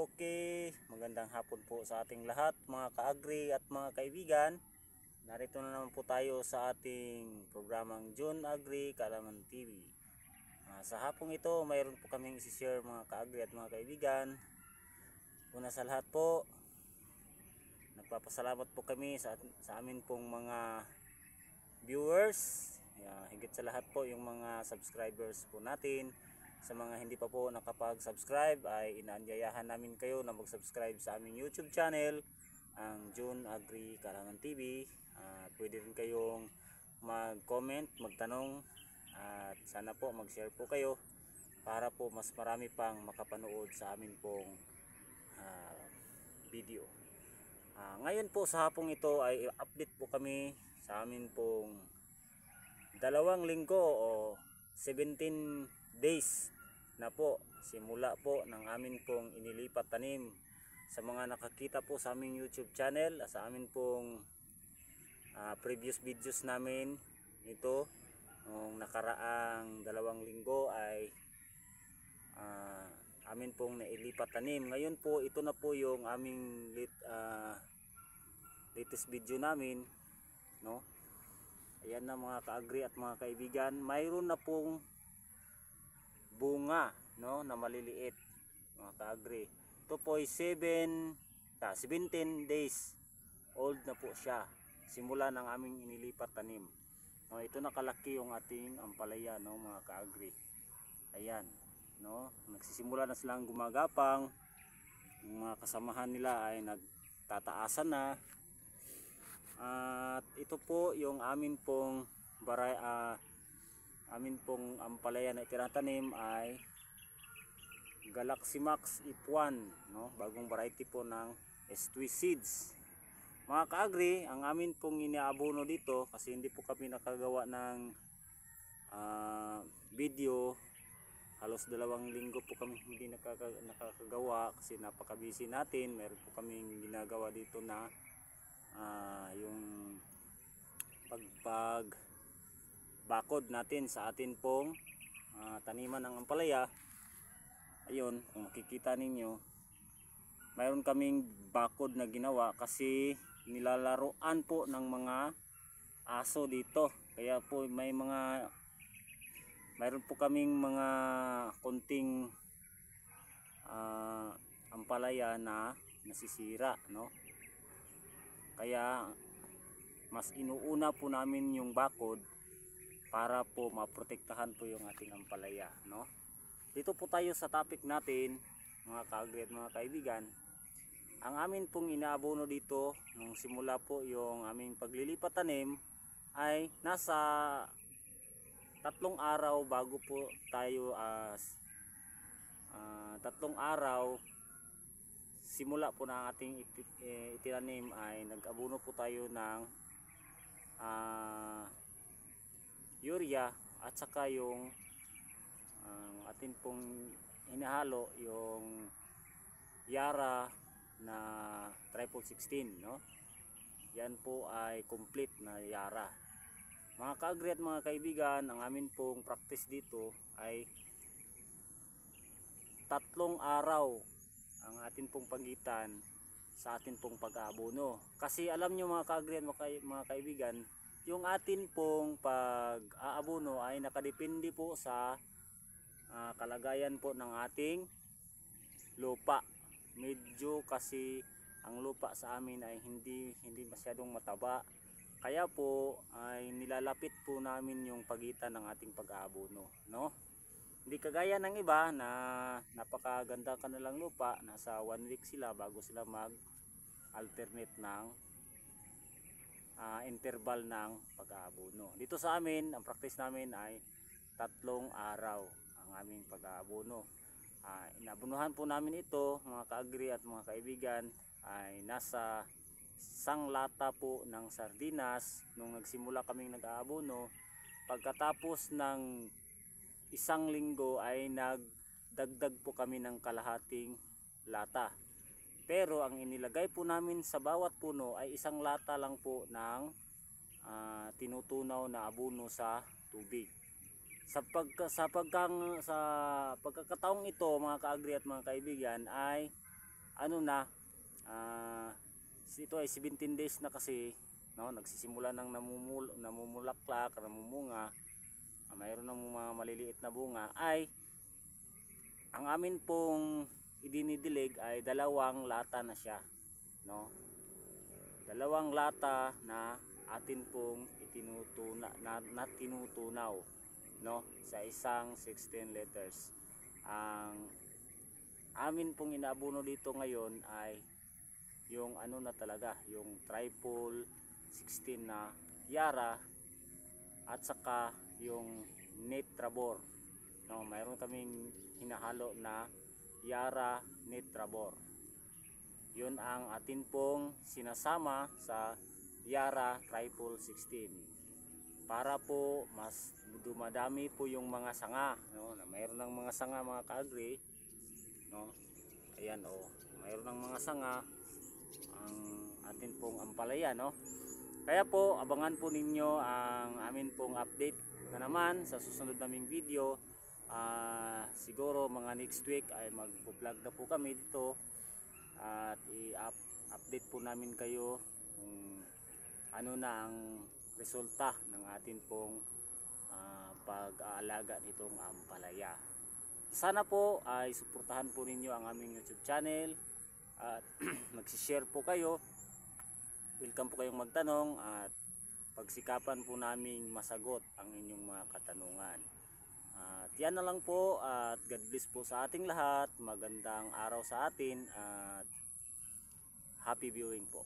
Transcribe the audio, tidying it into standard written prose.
Okay, magandang hapon po sa ating lahat mga ka-agri at mga kaibigan. Narito na naman po tayo sa ating programang June Agri Kaalaman TV. Sa hapong ito, mayroon po kaming isi-share mga ka-agri at mga kaibigan. Una sa lahat po, nagpapasalamat po kami sa amin pong mga viewers. Higit sa lahat po yung mga subscribers po natin. Sa mga hindi pa po nakapag-subscribe ay inaanyayahan namin kayo na mag-subscribe sa aming YouTube channel, ang June Agri Kaalaman TV. Pwede rin kayong mag-comment, magtanong, at sana po mag-share po kayo para po mas marami pang makapanood sa amin pong video. Ngayon po sa hapong ito ay update po kami sa amin pong 2 linggo o 17 days na po simula po ng amin pong inilipat tanim. Sa mga nakakita po sa aming YouTube channel, sa amin pong previous videos namin ito nung nakaraang 2 linggo ay amin pong nailipat tanim. Ngayon po ito na po yung aming latest video namin, no? Ayan na mga ka-agri at mga kaibigan, mayroon na pong bunga, no, na maliliit mga ka-agri. Ito po ay 17 days old na po siya simula ng aming inilipat tanim. No, ito na kalaki yung ating ampalaya, no, mga ka-agri. Ayan, no, nagsisimula na silang gumagapang. Yung mga kasamahan nila ay nagtataasan na. At ito po yung amin pong ampalaya na itinatanim ay Galaxy Max F1, no? Bagong variety po ng S2 seeds. Mga ka-agri, ang amin pong iniabono dito kasi hindi po kami nakagawa ng video. Halos 2 linggo po kami hindi nakakagawa kasi napaka-busy natin. Meron po kaming ginagawa dito na yung bakod natin sa atin pong taniman ng ampalaya. Ayun, kung makikita ninyo, mayroon kaming bakod na ginawa kasi nilalaruan po ng mga aso dito. Kaya po mayroon po kaming mga konting ampalaya na nasisira, no? Kaya mas inuuna po namin yung bakod para po maprotektahan po yung ating ampalaya, no? Dito po tayo sa topic natin mga ka-agri at mga kaibigan. Ang amin pong inaabono dito nung simula po yung aming paglilipat tanim ay nasa 3 araw bago po tayo 3 araw simula po na ating itinanim ay nag-abono po tayo ng urea at saka yung atin pong hinahalo yung Yara na 1616, no? Yan po ay complete na Yara. Mga ka-agri at mga kaibigan, ang amin pong practice dito ay 3 araw ang atin pong pagitan sa atin pong pag-aabono. Kasi alam nyo mga ka-agri at mga kaibigan, yung atin pong pag-aabono ay nakadepende po sa kalagayan po ng ating lupa. Medyo kasi ang lupa sa amin ay hindi masyadong mataba. Kaya po ay nilalapit po namin yung pagitan ng ating pag-aabono, no? Hindi kagaya ng iba na napakaganda kanilang lupa, nasa 1 week sila bago sila mag-alternate ng interval ng pag-aabono. Dito sa amin, ang practice namin ay 3 araw ang aming pag-aabono. Inabunuhan po namin ito mga ka-agri at mga kaibigan ay nasa 1 lata po ng sardinas nung nagsimula kaming nag-aabono. Pagkatapos ng 1 linggo ay nagdagdag po kami ng kalahating lata. Pero ang inilagay po namin sa bawat puno ay 1 lata lang po ng tinutunaw na abono sa tubig. Sa pagkakataong ito mga ka-agri at mga kaibigan ay ano na, ito ay 17 days na kasi, no, nagsisimula ng namumulaklak, namumunga, mayroon ng mga maliliit na bunga, ay ang amin pong idinidilig ay 2 lata na siya, no? 2 lata na atin pong tinutunaw, no, sa isang 16 liters. Ang amin pong inaabuno dito ngayon ay yung ano na talaga, yung triple 16 na Yara at saka yung Nitrabor, no, mayroon kaming hinahalo na Yara Nitrabor. Yun ang atin pong sinasama sa Yara triple 16 para po mas dumadami po yung mga sanga, no, na mayroon ng mga sanga mga ka-agri, no. Ayan, oh, mayroon ng mga sanga ang atin pong ampalaya, no. Kaya po abangan po ninyo ang amin pong update na naman sa susunod naming video. Siguro mga next week ay mag-vlog na po kami dito at i-update po namin kayo kung ano na ang resulta ng atin pong pag-aalaga nitong ampalaya. Sana po ay suportahan po ninyo ang aming YouTube channel at mag-share po kayo. Welcome po kayong magtanong at pagsikapan po naming masagot ang inyong mga katanungan. At yan na lang po at God bless po sa ating lahat. Magandang araw sa atin at happy viewing po.